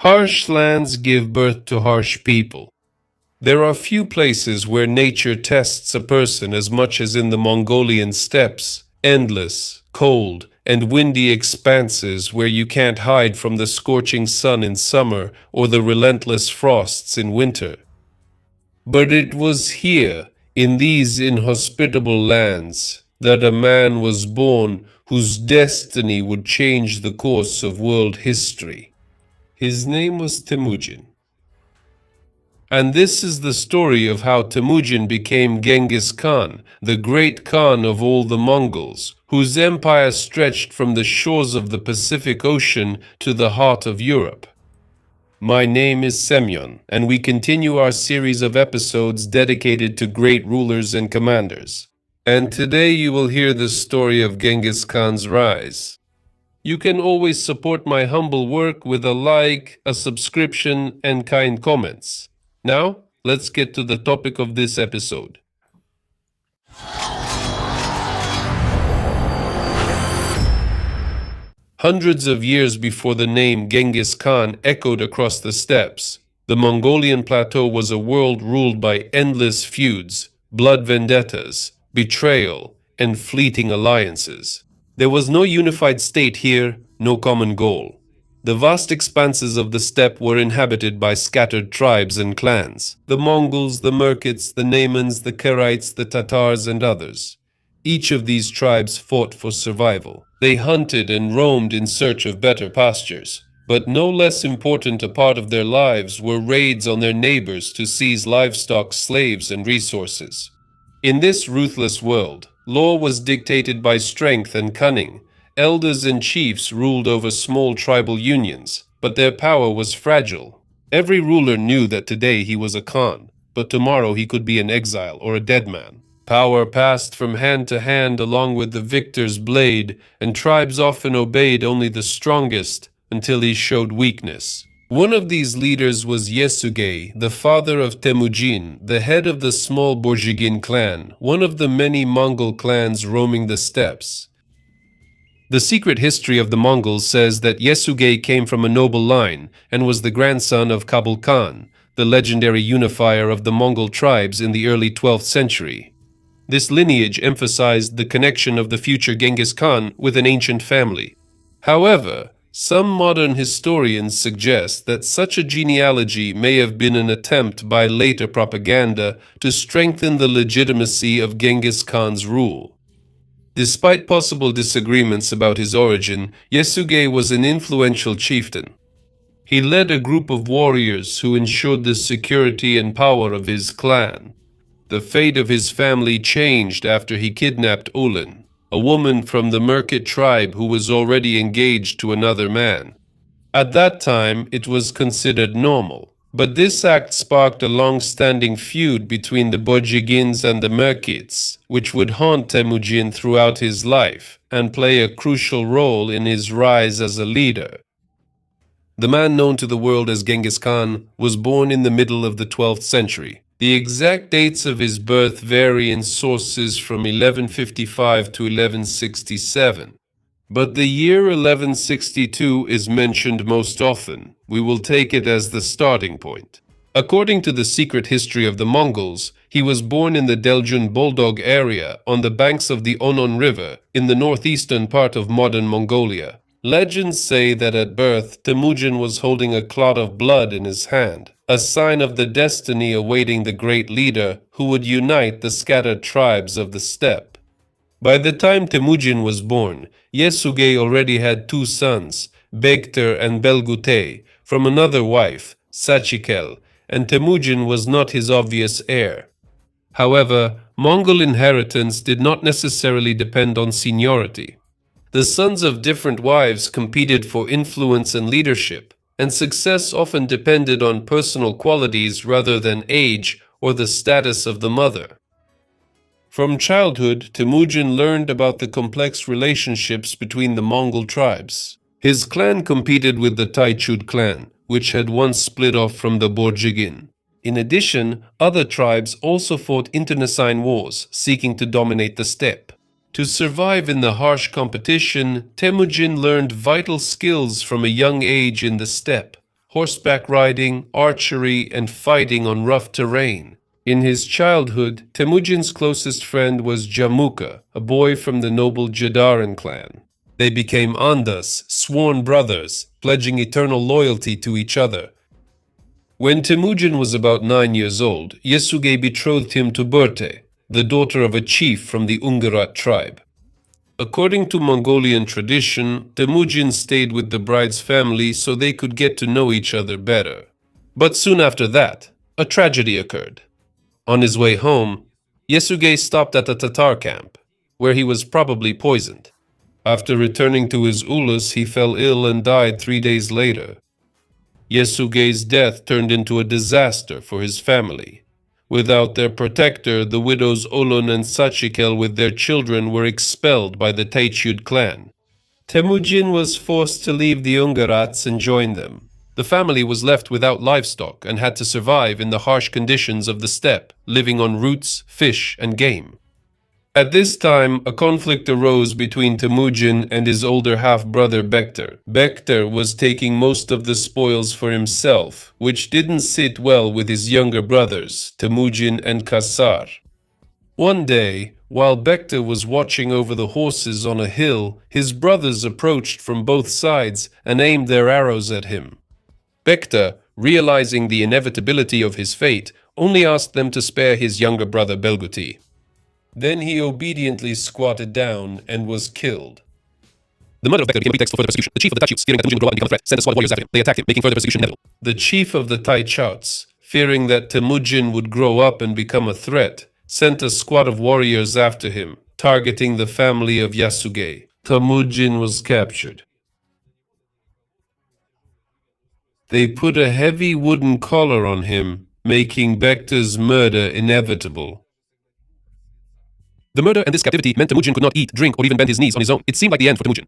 Harsh lands give birth to harsh people. There are few places where nature tests a person as much as in the Mongolian steppes, endless, cold, and windy expanses where you can't hide from the scorching sun in summer or the relentless frosts in winter. But it was here, in these inhospitable lands, that a man was born whose destiny would change the course of world history. His name was Temujin. And this is the story of how Temujin became Genghis Khan, the great Khan of all the Mongols, whose empire stretched from the shores of the Pacific Ocean to the heart of Europe. My name is Semyon, and we continue our series of episodes dedicated to great rulers and commanders. And today you will hear the story of Genghis Khan's rise. You can always support my humble work with a like, a subscription, and kind comments. Now, let's get to the topic of this episode. Hundreds of years before the name Genghis Khan echoed across the steppes, the Mongolian plateau was a world ruled by endless feuds, blood vendettas, betrayal, and fleeting alliances. There was no unified state here, no common goal. The vast expanses of the steppe were inhabited by scattered tribes and clans: the Mongols, the Merkits, the Naimans, the Karites, the Tatars, and others. Each of these tribes fought for survival. They hunted and roamed in search of better pastures. But no less important a part of their lives were raids on their neighbors to seize livestock, slaves, and resources. In this ruthless world, law was dictated by strength and cunning. Elders and chiefs ruled over small tribal unions, but their power was fragile. Every ruler knew that today he was a Khan, but tomorrow he could be an exile or a dead man. Power passed from hand to hand along with the victor's blade, and tribes often obeyed only the strongest until he showed weakness. One of these leaders was Yesugei, the father of Temujin, the head of the small Borjigin clan, one of the many Mongol clans roaming the steppes. The secret history of the Mongols says that Yesugei came from a noble line and was the grandson of Kabul Khan, the legendary unifier of the Mongol tribes in the early 12th century. This lineage emphasized the connection of the future Genghis Khan with an ancient family. However, some modern historians suggest that such a genealogy may have been an attempt by later propaganda to strengthen the legitimacy of Genghis Khan's rule. Despite possible disagreements about his origin, Yesugei was an influential chieftain. He led a group of warriors who ensured the security and power of his clan. The fate of his family changed after he kidnapped Olin, a woman from the Merkit tribe who was already engaged to another man. At that time, it was considered normal, but this act sparked a long-standing feud between the Borjigins and the Merkits, which would haunt Temujin throughout his life and play a crucial role in his rise as a leader. The man known to the world as Genghis Khan was born in the middle of the 12th century. The exact dates of his birth vary in sources from 1155 to 1167. But the year 1162 is mentioned most often. We will take it as the starting point. According to the secret history of the Mongols, he was born in the Deljun Bulldog area on the banks of the Onon River in the northeastern part of modern Mongolia. Legends say that at birth, Temujin was holding a clot of blood in his hand, a sign of the destiny awaiting the great leader who would unite the scattered tribes of the steppe. By the time Temujin was born, Yesugei already had two sons, Bekter and Belgutei, from another wife, Sachikel, and Temujin was not his obvious heir. However, Mongol inheritance did not necessarily depend on seniority. The sons of different wives competed for influence and leadership, and success often depended on personal qualities rather than age or the status of the mother. From childhood, Temujin learned about the complex relationships between the Mongol tribes. His clan competed with the Taichud clan, which had once split off from the Borjigin. In addition, other tribes also fought internecine wars, seeking to dominate the steppe. To survive in the harsh competition, Temujin learned vital skills from a young age in the steppe: horseback riding, archery, and fighting on rough terrain. In his childhood, Temujin's closest friend was Jamuka, a boy from the noble Jadaran clan. They became Andas, sworn brothers, pledging eternal loyalty to each other. When Temujin was about 9 years old, Yasuge betrothed him to Burte, the daughter of a chief from the Ungarat tribe. According to Mongolian tradition, Temujin stayed with the bride's family so they could get to know each other better. But soon after that, a tragedy occurred. On his way home, Yasuge stopped at a Tatar camp, where he was probably poisoned. After returning to his ulus, he fell ill and died 3 days later. Yasuge's death turned into a disaster for his family. Without their protector, the widows Olon and Sachikel with their children were expelled by the Taichud clan. Temujin was forced to leave the Ungarats and join them. The family was left without livestock and had to survive in the harsh conditions of the steppe, living on roots, fish, and game. At this time, a conflict arose between Temujin and his older half-brother Bektar. Bektar was taking most of the spoils for himself, which didn't sit well with his younger brothers, Temujin and Kassar. One day, while Bektar was watching over the horses on a hill, his brothers approached from both sides and aimed their arrows at him. Bektar, realizing the inevitability of his fate, only asked them to spare his younger brother Belguti. Then he obediently squatted down and was killed. The murder of Bektar became a pretext for further persecution. The chief of the Taichouts, fearing that Temujin would grow up and become a threat, sent a squad of warriors after him. They attacked him, making further persecution inevitable. The chief of the Taichouts, fearing that Temujin would grow up and become a threat, sent a squad of warriors after him, targeting the family of Yasuge. Temujin was captured. They put a heavy wooden collar on him, making Bektar's murder inevitable. The murder and this captivity meant Temujin could not eat, drink, or even bend his knees on his own. It seemed like the end for Temujin.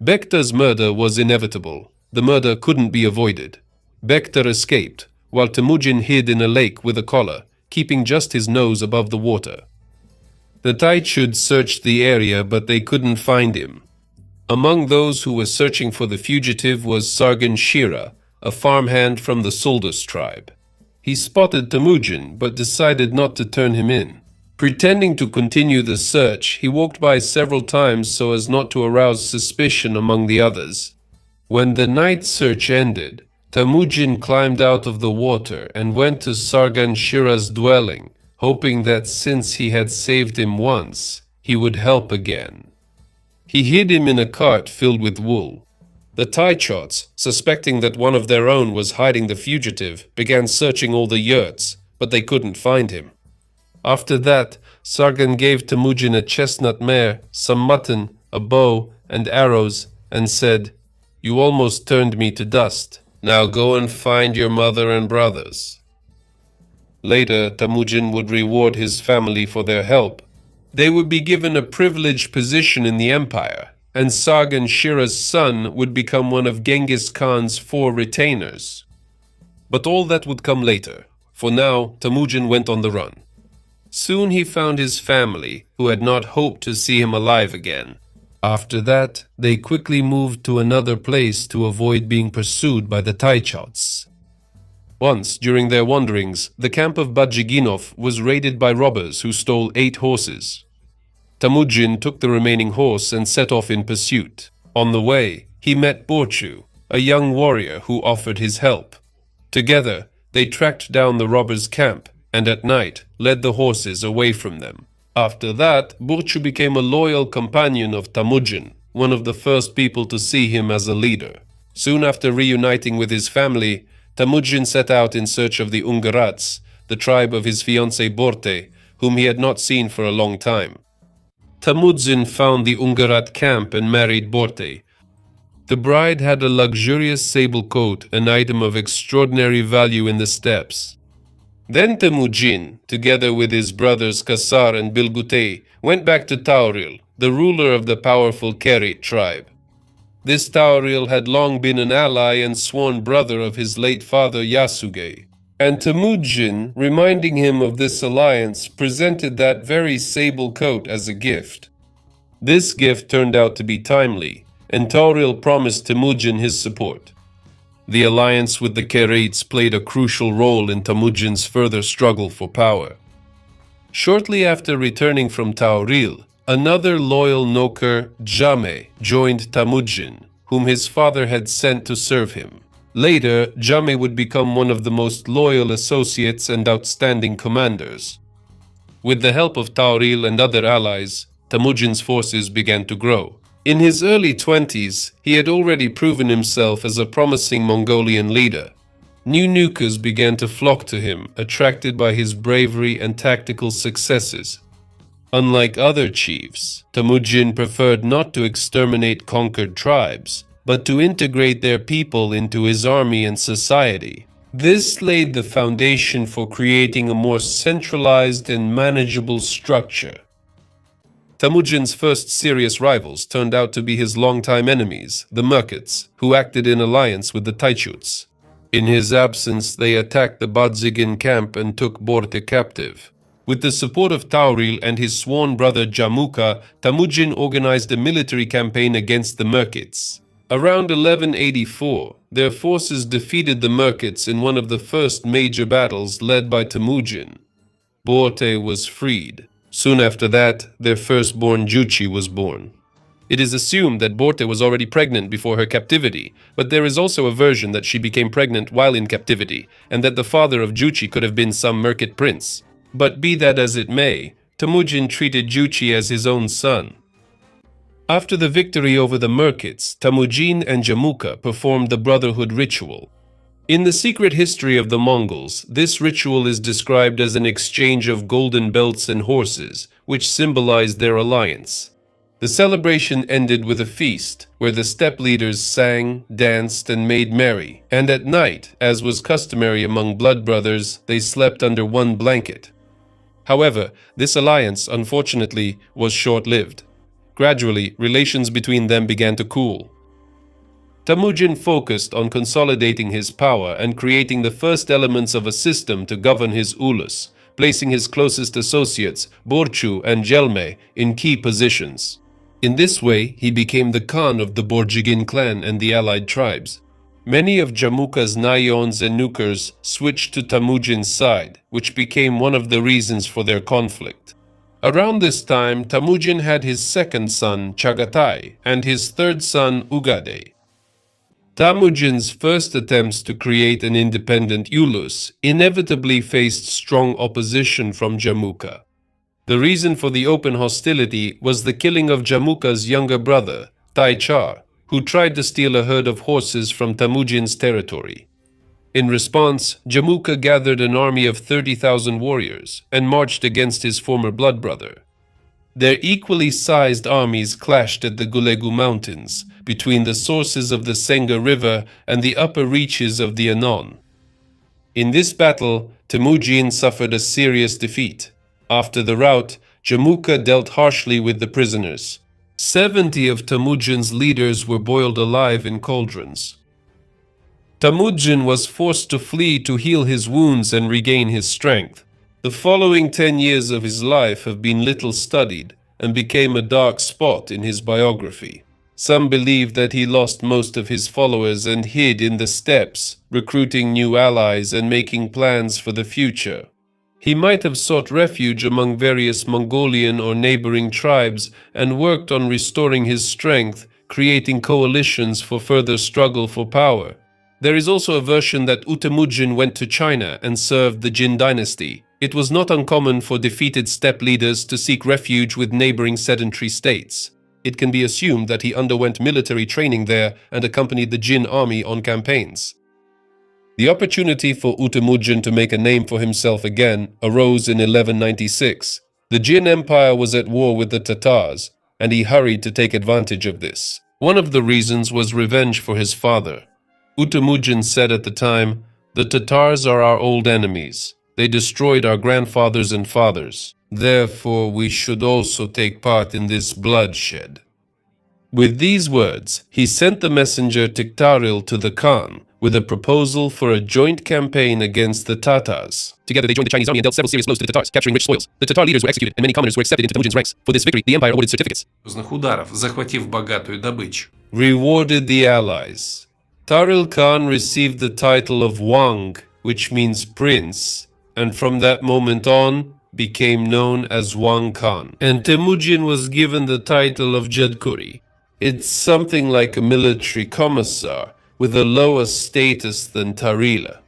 Bektar's murder was inevitable. The murder couldn't be avoided. Bektar escaped, while Temujin hid in a lake with a collar, keeping just his nose above the water. The Taichud searched the area, but they couldn't find him. Among those who were searching for the fugitive was Sargon Shira, a farmhand from the Soldus tribe. He spotted Temujin, but decided not to turn him in. Pretending to continue the search, he walked by several times so as not to arouse suspicion among the others. When the night search ended, Temujin climbed out of the water and went to Sargon Shira's dwelling, hoping that since he had saved him once, he would help again. He hid him in a cart filled with wool. The Taichouts, suspecting that one of their own was hiding the fugitive, began searching all the yurts, but they couldn't find him. After that, Sargon gave Temujin a chestnut mare, some mutton, a bow, and arrows, and said, "You almost turned me to dust. Now go and find your mother and brothers." Later, Temujin would reward his family for their help. They would be given a privileged position in the empire, and Sargon Shira's son would become one of Genghis Khan's 4 retainers. But all that would come later. For now, Temujin went on the run. Soon he found his family, who had not hoped to see him alive again. After that, they quickly moved to another place to avoid being pursued by the Taichouts. Once, during their wanderings, the camp of Badjiginov was raided by robbers who stole 8 horses. Temujin took the remaining horse and set off in pursuit. On the way, he met Borchu, a young warrior who offered his help. Together, they tracked down the robbers' camp and at night led the horses away from them. After that, Borchu became a loyal companion of Temujin, one of the first people to see him as a leader. Soon after reuniting with his family, Temujin set out in search of the Ungarats, the tribe of his fiancée Borte, whom he had not seen for a long time. Temujin found the Ungarat camp and married Borte. The bride had a luxurious sable coat, an item of extraordinary value in the steppes. Then Temujin, together with his brothers Kassar and Bilgutei, went back to Tauril, the ruler of the powerful Kerit tribe. This Tauril had long been an ally and sworn brother of his late father Yasuge, and Temujin, reminding him of this alliance, presented that very sable coat as a gift. This gift turned out to be timely, and Tauril promised Temujin his support. The alliance with the Karaites played a crucial role in Temujin's further struggle for power. Shortly after returning from Tauril, another loyal Noker, Jame, joined Temujin, whom his father had sent to serve him. Later, Jame would become one of the most loyal associates and outstanding commanders. With the help of Tauril and other allies, Temujin's forces began to grow. In his early 20s, he had already proven himself as a promising Mongolian leader. New nukers began to flock to him, attracted by his bravery and tactical successes. Unlike other chiefs, Temujin preferred not to exterminate conquered tribes, but to integrate their people into his army and society. This laid the foundation for creating a more centralized and manageable structure. Temujin's first serious rivals turned out to be his longtime enemies, the Merkits, who acted in alliance with the Taichuts. In his absence, they attacked the Badzigin camp and took Borte captive. With the support of Tauril and his sworn brother Jamuka, Temujin organized a military campaign against the Merkits. Around 1184, their forces defeated the Merkits in one of the first major battles led by Temujin. Borte was freed. Soon after that, their firstborn Juchi was born. It is assumed that Borte was already pregnant before her captivity, but there is also a version that she became pregnant while in captivity, and that the father of Juchi could have been some Merkit prince. But be that as it may, Temujin treated Juchi as his own son. After the victory over the Merkits, Temujin and Jamuka performed the brotherhood ritual. In the secret history of the Mongols, this ritual is described as an exchange of golden belts and horses, which symbolized their alliance. The celebration ended with a feast, where the steppe leaders sang, danced, and made merry, and at night, as was customary among blood brothers, they slept under one blanket. However, this alliance, unfortunately, was short-lived. Gradually, relations between them began to cool. Temujin focused on consolidating his power and creating the first elements of a system to govern his ulus, placing his closest associates, Borchu and Jelme, in key positions. In this way, he became the Khan of the Borjigin clan and the allied tribes. Many of Jamuka's Nayons and Nukers switched to Temujin's side, which became one of the reasons for their conflict. Around this time, Temujin had his second son, Chagatai, and his third son, Ugade. Temujin's first attempts to create an independent Ulus inevitably faced strong opposition from Jamuka. The reason for the open hostility was the killing of Jamuka's younger brother, Taichar, who tried to steal a herd of horses from Temujin's territory. In response, Jamuka gathered an army of 30,000 warriors and marched against his former blood brother. Their equally sized armies clashed at the Gulegu Mountains, between the sources of the Senga River and the upper reaches of the Anon. In this battle, Temujin suffered a serious defeat. After the rout, Jamuka dealt harshly with the prisoners. 70 of Temujin's leaders were boiled alive in cauldrons. Temujin was forced to flee to heal his wounds and regain his strength. The following 10 years of his life have been little studied and became a dark spot in his biography. Some believe that he lost most of his followers and hid in the steppes, recruiting new allies and making plans for the future. He might have sought refuge among various Mongolian or neighboring tribes and worked on restoring his strength, creating coalitions for further struggle for power. There is also a version that Temujin went to China and served the Jin dynasty. It was not uncommon for defeated steppe leaders to seek refuge with neighboring sedentary states. It can be assumed that he underwent military training there and accompanied the Jin army on campaigns. The opportunity for Temujin to make a name for himself again arose in 1196. The Jin Empire was at war with the Tatars, and he hurried to take advantage of this. One of the reasons was revenge for his father. Temujin said at the time, "The Tatars are our old enemies. They destroyed our grandfathers and fathers. Therefore, we should also take part in this bloodshed." With these words, he sent the messenger Tiktaril to the Khan with a proposal for a joint campaign against the Tatars. Together they joined the Chinese army and dealt several serious blows to the Tatars, capturing rich spoils. The Tatar leaders were executed and many commoners were accepted into Temujin's ranks. For this victory, the empire awarded certificates. Ударов, захватив богатую добычу. Rewarded the allies. Taryll Khan received the title of Wang, which means prince, and from that moment on became known as Wang Khan. And Temujin was given the title of Jadkuri. It's something like a military commissar, with a lower status than Tarylla.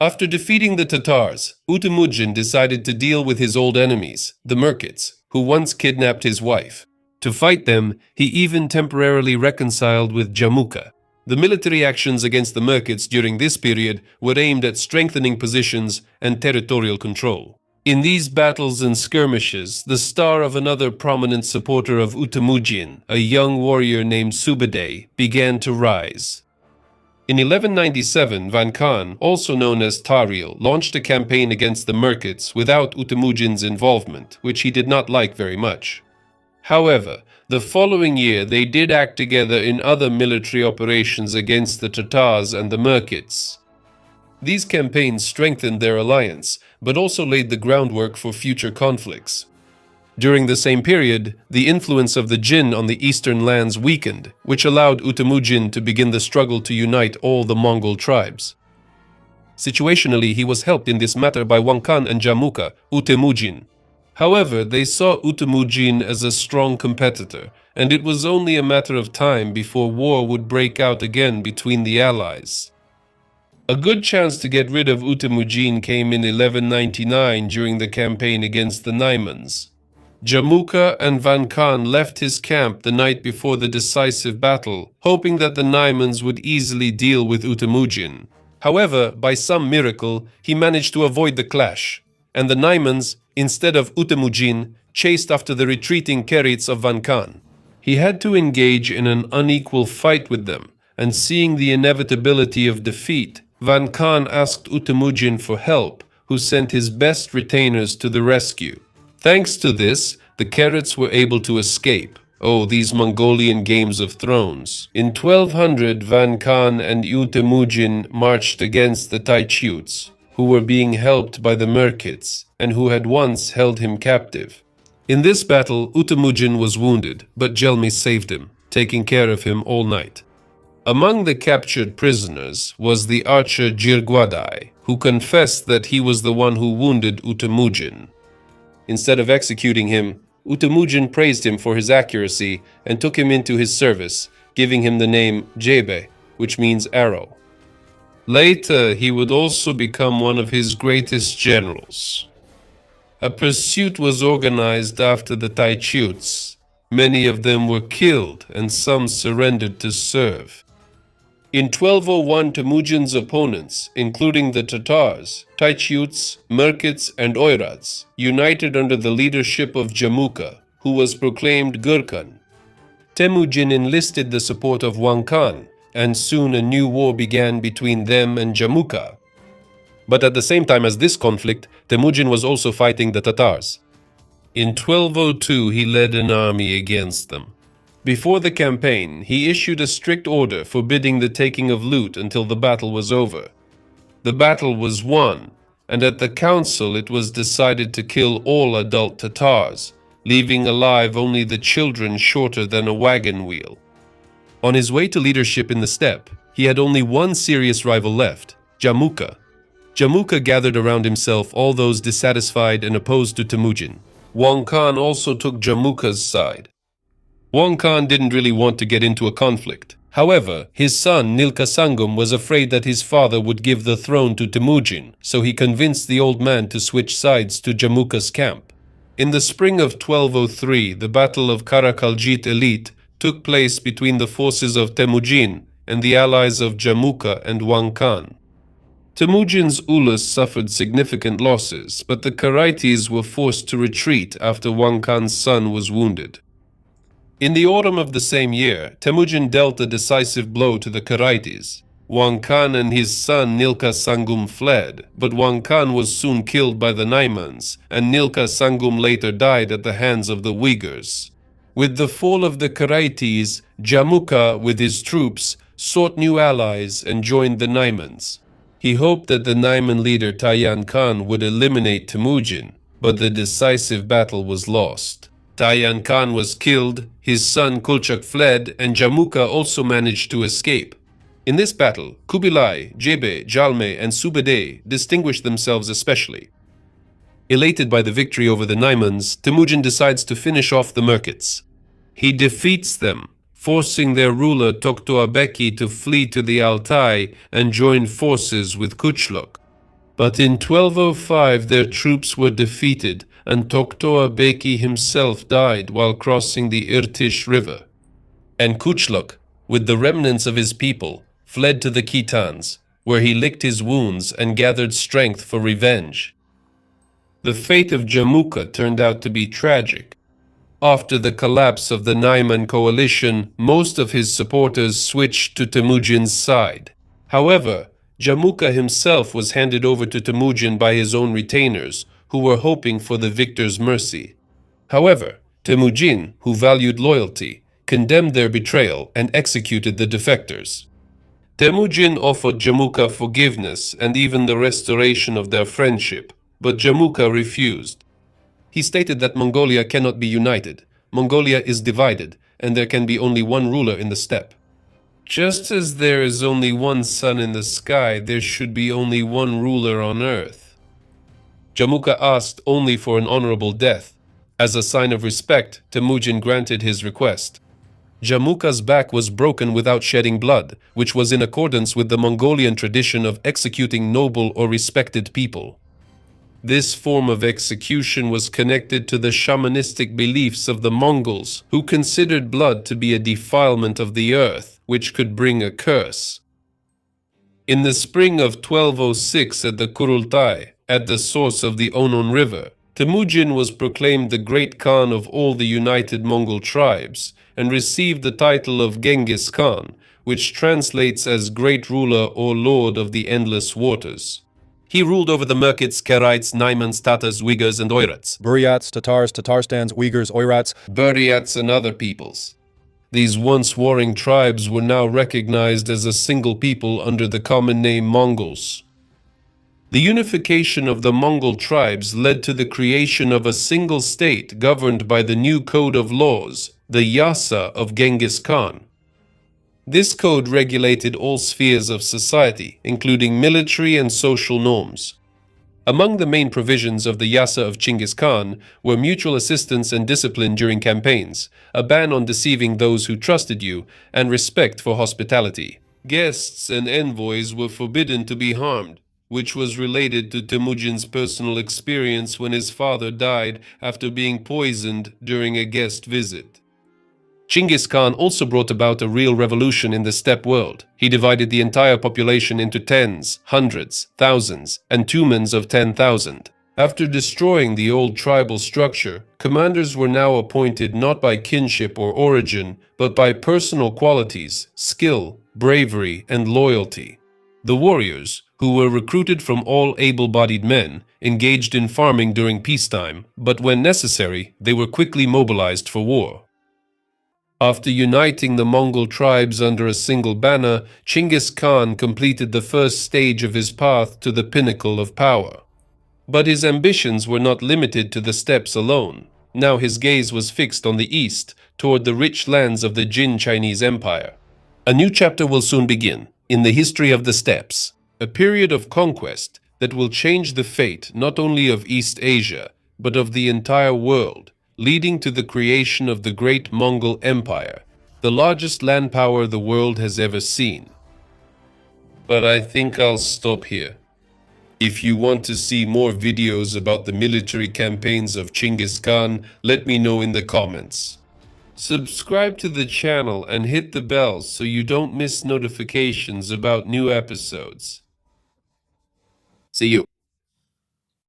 After defeating the Tatars, Temujin decided to deal with his old enemies, the Merkits, who once kidnapped his wife. To fight them, he even temporarily reconciled with Jamuka. The military actions against the Merkits during this period were aimed at strengthening positions and territorial control. In these battles and skirmishes, the star of another prominent supporter of Temujin, a young warrior named Subadai, began to rise. In 1197, Van Khan, also known as Taryll, launched a campaign against the Merkits without Temujin's involvement, which he did not like very much. However, the following year they did act together in other military operations against the Tatars and the Merkits. These campaigns strengthened their alliance, but also laid the groundwork for future conflicts. During the same period, the influence of the Jin on the eastern lands weakened, which allowed Temujin to begin the struggle to unite all the Mongol tribes. Situationally, he was helped in this matter by Wang Khan and Jamuka, Temujin. However, they saw Temujin as a strong competitor, and it was only a matter of time before war would break out again between the allies. A good chance to get rid of Temujin came in 1199 during the campaign against the Naimans. Jamuka and Van Khan left his camp the night before the decisive battle, hoping that the Naimans would easily deal with Temujin. However, by some miracle, he managed to avoid the clash, and the Naimans, instead of Temujin, chased after the retreating Kerits of Van Khan. He had to engage in an unequal fight with them, and seeing the inevitability of defeat, Van Khan asked Temujin for help, who sent his best retainers to the rescue. Thanks to this, the Kerits were able to escape. Oh, these Mongolian games of thrones. In 1200, Van Khan and Temujin marched against the Taichutes, who were being helped by the Merkits, and who had once held him captive. In this battle, Temujin was wounded, but Gelmi saved him, taking care of him all night. Among the captured prisoners was the archer Jirgwadai, who confessed that he was the one who wounded Temujin. Instead of executing him, Temujin praised him for his accuracy and took him into his service, giving him the name Jebe, which means arrow. Later, he would also become one of his greatest generals. A pursuit was organized after the Taichutes. Many of them were killed and some surrendered to serve. In 1201, Temujin's opponents, including the Tatars, Taichutes, Merkits, and Oirats, united under the leadership of Jamuka, who was proclaimed Gurkhan. Temujin enlisted the support of Wang Khan, and soon a new war began between them and Jamuka. But at the same time as this conflict, Temujin was also fighting the Tatars. In 1202, he led an army against them. Before the campaign, he issued a strict order forbidding the taking of loot until the battle was over. The battle was won, and at the council it was decided to kill all adult Tatars, leaving alive only the children shorter than a wagon wheel. On his way to leadership in the steppe, he had only one serious rival left, Jamuka. Jamuka gathered around himself all those dissatisfied and opposed to Temujin. Wang Khan also took Jamuka's side. Wang Khan didn't really want to get into a conflict. However, his son Nilka Sangum was afraid that his father would give the throne to Temujin, so he convinced the old man to switch sides to Jamuka's camp. In the spring of 1203, the Battle of Karakaljit Elite took place between the forces of Temujin and the allies of Jamuka and Wang Khan. Temujin's ulus suffered significant losses, but the Karaites were forced to retreat after Wang Khan's son was wounded. In the autumn of the same year, Temujin dealt a decisive blow to the Karaites. Wang Khan and his son Nilka Sangum fled, but Wang Khan was soon killed by the Naimans, and Nilka Sangum later died at the hands of the Uyghurs. With the fall of the Karaites, Jamuka, with his troops, sought new allies and joined the Naimans. He hoped that the Naiman leader Tayan Khan would eliminate Temujin, but the decisive battle was lost. Tayan Khan was killed, his son Kulchak fled, and Jamuka also managed to escape. In this battle, Kubilai, Jebe, Jalme, and Subedey distinguished themselves especially. Elated by the victory over the Naimans, Temujin decides to finish off the Merkits. He defeats them, forcing their ruler Toktoabeki to flee to the Altai and join forces with Kuchluk. But in 1205 their troops were defeated, and Toktoabeki himself died while crossing the Irtish River. And Kuchluk, with the remnants of his people, fled to the Khitans, where he licked his wounds and gathered strength for revenge. The fate of Jamuka turned out to be tragic. After the collapse of the Naiman coalition, most of his supporters switched to Temujin's side. However, Jamuka himself was handed over to Temujin by his own retainers, who were hoping for the victor's mercy. However, Temujin, who valued loyalty, condemned their betrayal and executed the defectors. Temujin offered Jamuka forgiveness and even the restoration of their friendship, but Jamuka refused. He stated that Mongolia cannot be united. Mongolia is divided, and there can be only one ruler in the steppe. Just as there is only one sun in the sky, there should be only one ruler on earth. Jamuka asked only for an honorable death. As a sign of respect, Temujin granted his request. Jamuka's back was broken without shedding blood, which was in accordance with the Mongolian tradition of executing noble or respected people. This form of execution was connected to the shamanistic beliefs of the Mongols, who considered blood to be a defilement of the earth, which could bring a curse. In the spring of 1206 at the Kurultai, at the source of the Onon River, Temujin was proclaimed the great Khan of all the united Mongol tribes, and received the title of Genghis Khan, which translates as Great Ruler or Lord of the Endless Waters. He ruled over the Merkits, Kerites, Naimans, Tatars, Uyghurs, and Oirats. Buryats, Tatars, Tatarstans, Uyghurs, Oirats. Buryats and other peoples. These once warring tribes were now recognized as a single people under the common name Mongols. The unification of the Mongol tribes led to the creation of a single state governed by the new code of laws, the Yasa of Genghis Khan. This code regulated all spheres of society, including military and social norms. Among the main provisions of the Yasa of Genghis Khan were mutual assistance and discipline during campaigns, a ban on deceiving those who trusted you, and respect for hospitality. Guests and envoys were forbidden to be harmed, which was related to Temujin's personal experience when his father died after being poisoned during a guest visit. Genghis Khan also brought about a real revolution in the steppe world. He divided the entire population into tens, hundreds, thousands, and tumens of 10,000. After destroying the old tribal structure, commanders were now appointed not by kinship or origin, but by personal qualities, skill, bravery, and loyalty. The warriors, who were recruited from all able-bodied men, engaged in farming during peacetime, but when necessary, they were quickly mobilized for war. After uniting the Mongol tribes under a single banner, Genghis Khan completed the first stage of his path to the pinnacle of power. But his ambitions were not limited to the steppes alone. Now his gaze was fixed on the east, toward the rich lands of the Jin Chinese Empire. A new chapter will soon begin, in the history of the steppes, a period of conquest that will change the fate not only of East Asia, but of the entire world, leading to the creation of the great Mongol Empire, the largest land power the world has ever seen. But I think I'll stop here. If you want to see more videos about the military campaigns of Genghis Khan, let me know in the comments. Subscribe to the channel and hit the bell so you don't miss notifications about new episodes. See you.